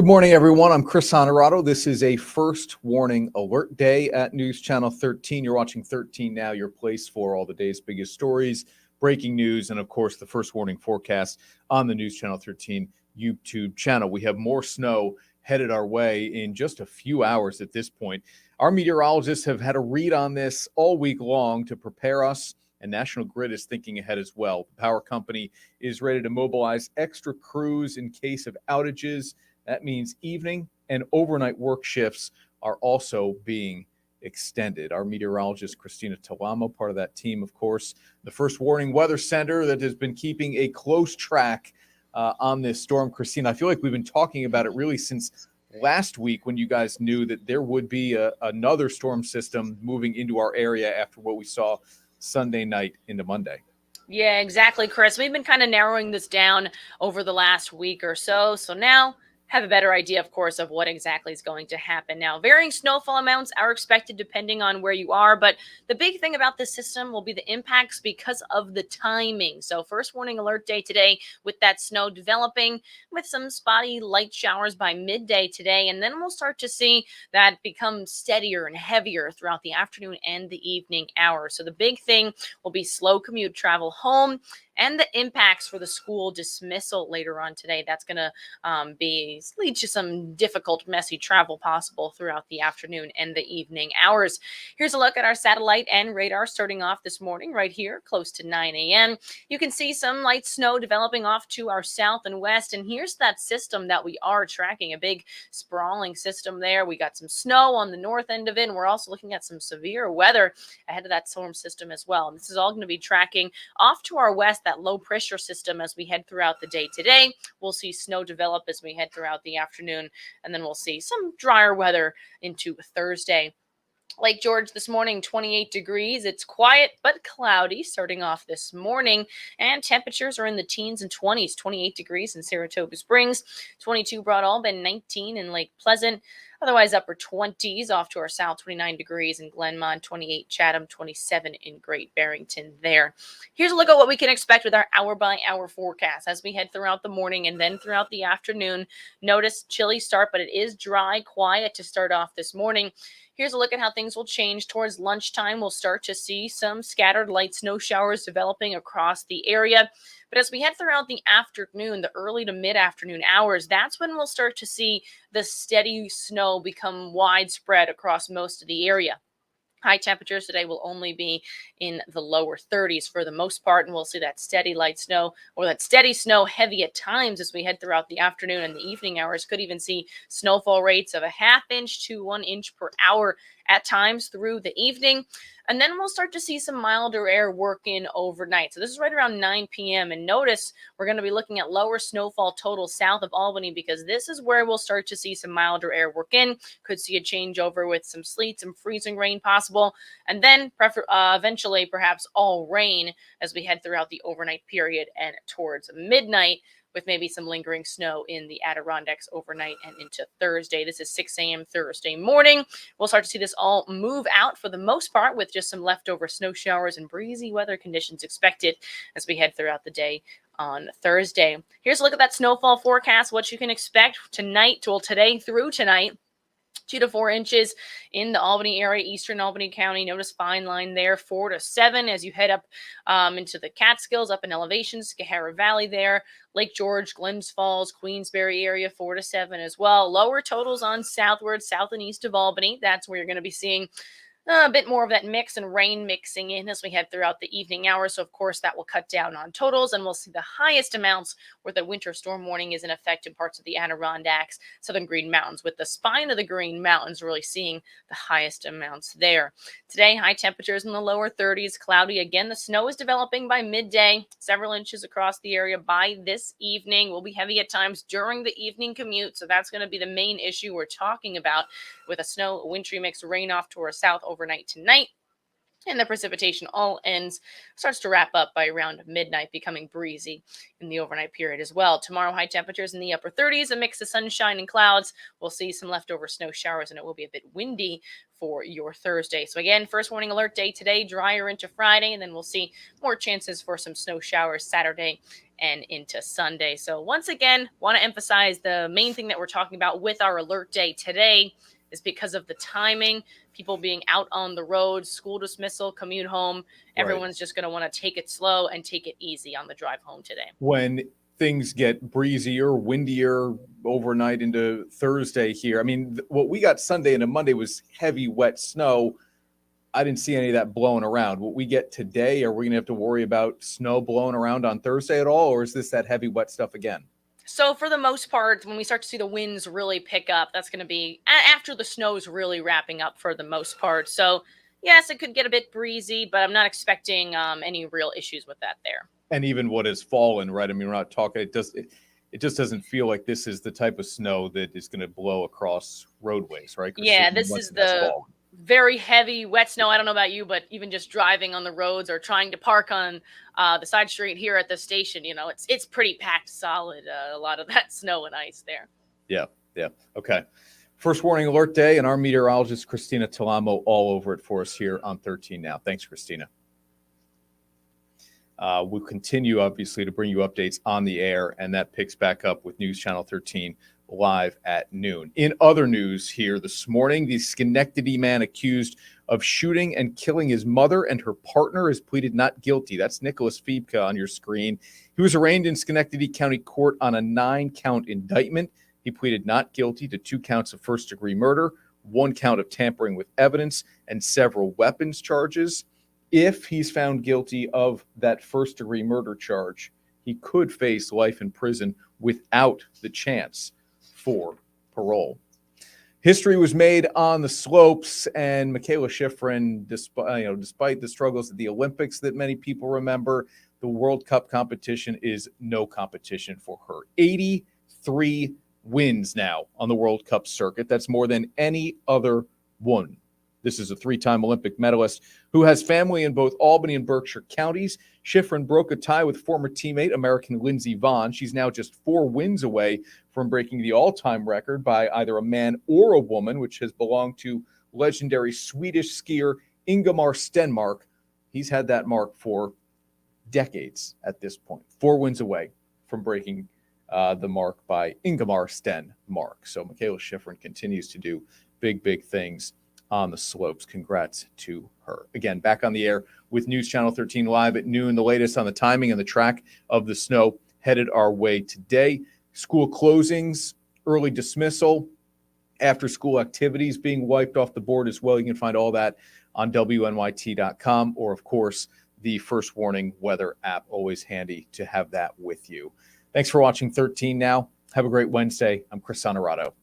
Good morning, everyone. I'm Chris Honorado. This is a first warning alert day at News Channel 13. You're watching 13 now, your place for all the day's biggest stories, breaking news, and of course, the first warning forecast on the News Channel 13 YouTube channel. We have more snow headed our way in just a few hours at this point. Our meteorologists have had a read on this all week long to prepare us, and National Grid is thinking ahead as well. The power company is ready to mobilize extra crews in case of outages. That means evening and overnight work shifts are also being extended. Our meteorologist Christina Talamo, part of that team, of course, the first warning weather center that has been keeping a close track on this storm. Christina, I feel like we've been talking about it really since last week when you guys knew that there would be another storm system moving into our area after what we saw Sunday night into Monday. Yeah, exactly, Chris. We've been kind of narrowing this down over the last week or so. So now have a better idea, of course, of what exactly is going to happen. Now, varying snowfall amounts are expected depending on where you are, but the big thing about this system will be the impacts because of the timing. So first warning alert day today with that snow developing with some spotty light showers by midday today, and then we'll start to see that become steadier and heavier throughout the afternoon and the evening hours. So the big thing will be slow commute travel home and the impacts for the school dismissal later on today. That's going to lead to some difficult, messy travel possible throughout the afternoon and the evening hours. Here's a look at our satellite and radar starting off this morning right here, close to 9 a.m. You can see some light snow developing off to our south and west. And here's that system that we are tracking, a big sprawling system there. We got some snow on the north end of it, and we're also looking at some severe weather ahead of that storm system as well. And this is all going to be tracking off to our west, that low pressure system as we head throughout the day today. We'll see snow develop as we head throughout the afternoon, and then we'll see some drier weather into Thursday. Lake George this morning, 28 degrees. It's quiet but cloudy starting off this morning, and temperatures are in the teens and 20s. 28 degrees in Saratoga Springs, 22 Broad Alban, 19 in Lake Pleasant. Otherwise, upper 20s off to our south, 29 degrees in Glenmont, 28 Chatham, 27 in Great Barrington there. Here's a look at what we can expect with our hour-by-hour forecast as we head throughout the morning and then throughout the afternoon. Notice chilly start, but it is dry, quiet to start off this morning. Here's a look at how things will change towards lunchtime. We'll start to see some scattered light snow showers developing across the area. But as we head throughout the afternoon, the early to mid-afternoon hours, that's when we'll start to see the steady snow become widespread across most of the area. High temperatures today will only be in the lower 30s for the most part, and we'll see that steady light snow or that steady snow heavy at times as we head throughout the afternoon and the evening hours. Could even see snowfall rates of a ½ inch to 1 inch per hour at times through the evening. And then we'll start to see some milder air work in overnight. So this is right around 9 p.m. And notice we're going to be looking at lower snowfall totals south of Albany because this is where we'll start to see some milder air work in. Could see a changeover with some sleet, some freezing rain possible. And then eventually perhaps all rain as we head throughout the overnight period and towards midnight, with maybe some lingering snow in the Adirondacks overnight and into Thursday. This is 6 a.m. Thursday morning. We'll start to see this all move out for the most part with just some leftover snow showers and breezy weather conditions expected as we head throughout the day on Thursday. Here's a look at that snowfall forecast, what you can expect today through tonight. 2 to 4 inches in the Albany area, eastern Albany County. Notice fine line there, 4 to 7 as you head up into the Catskills, up in elevations, Skahara Valley there, Lake George, Glens Falls, Queensbury area, 4 to 7 as well. Lower totals on southward, south and east of Albany. That's where you're going to be seeing a bit more of that mix and rain mixing in as we head throughout the evening hours. So, of course, that will cut down on totals, and we'll see the highest amounts where the winter storm warning is in effect in parts of the Adirondacks, southern Green Mountains, with the spine of the Green Mountains really seeing the highest amounts there. Today, high temperatures in the lower 30s, cloudy. Again, the snow is developing by midday, several inches across the area by this evening. Will be heavy at times during the evening commute, so that's going to be the main issue we're talking about with a snow wintry mix rain off to our south overnight tonight. And the precipitation starts to wrap up by around midnight, becoming breezy in the overnight period as well. Tomorrow, high temperatures in the upper 30s, a mix of sunshine and clouds. We'll see some leftover snow showers, and it will be a bit windy for your Thursday. So again, first warning alert day today, drier into Friday, and then we'll see more chances for some snow showers Saturday and into Sunday. So once again, want to emphasize the main thing that we're talking about with our alert day today is because of the timing, people being out on the road, school dismissal, commute home. Everyone's just going to want to take it slow and take it easy on the drive home today. When things get breezier, windier overnight into Thursday here, I mean, what we got Sunday into Monday was heavy, wet snow. I didn't see any of that blowing around. What we get today, are we going to have to worry about snow blowing around on Thursday at all, or is this that heavy, wet stuff again? So for the most part, when we start to see the winds really pick up, that's going to be after the snow's really wrapping up for the most part. So yes, it could get a bit breezy, but I'm not expecting any real issues with that there. And even what has fallen, right? I mean, we're not talking, it just doesn't feel like this is the type of snow that is going to blow across roadways, right? Yeah, this is the very heavy, wet snow. I don't know about you, but even just driving on the roads or trying to park on the side street here at the station, it's pretty packed solid, a lot of that snow and ice there. Yeah. Okay. First warning alert day, and our meteorologist Christina Talamo all over it for us here on 13 Now. Thanks, Christina. We'll continue, obviously, to bring you updates on the air, and that picks back up with News Channel 13 live at noon. In other news here this morning, the Schenectady man accused of shooting and killing his mother and her partner has pleaded not guilty. That's Nicholas Fiebka on your screen. He was arraigned in Schenectady County Court on a 9-count indictment. He pleaded not guilty to 2 counts of first-degree murder, 1 count of tampering with evidence, and several weapons charges. If he's found guilty of that first-degree murder charge, he could face life in prison without the chance for parole. History was made on the slopes, and Mikaela Shiffrin, despite the struggles at the Olympics that many people remember, the World Cup competition is no competition for her. 83 wins now on the World Cup circuit. That's more than any other one. This is a 3-time Olympic medalist who has family in both Albany and Berkshire counties. Shiffrin broke a tie with former teammate American Lindsey Vonn. She's now just 4 wins away from breaking the all-time record by either a man or a woman, which has belonged to legendary Swedish skier Ingemar Stenmark. He's had that mark for decades at this point. 4 wins away from breaking the mark by Ingemar Stenmark. So Mikaela Shiffrin continues to do big things on the slopes. Congrats to her. Again, back on the air with News Channel 13 live at noon. The latest on the timing and the track of the snow headed our way today. School closings, early dismissal, after school activities being wiped off the board as well. You can find all that on WNYT.com or, of course, the First Warning weather app. Always handy to have that with you. Thanks for watching 13 Now. Have a great Wednesday. I'm Chris Honorato.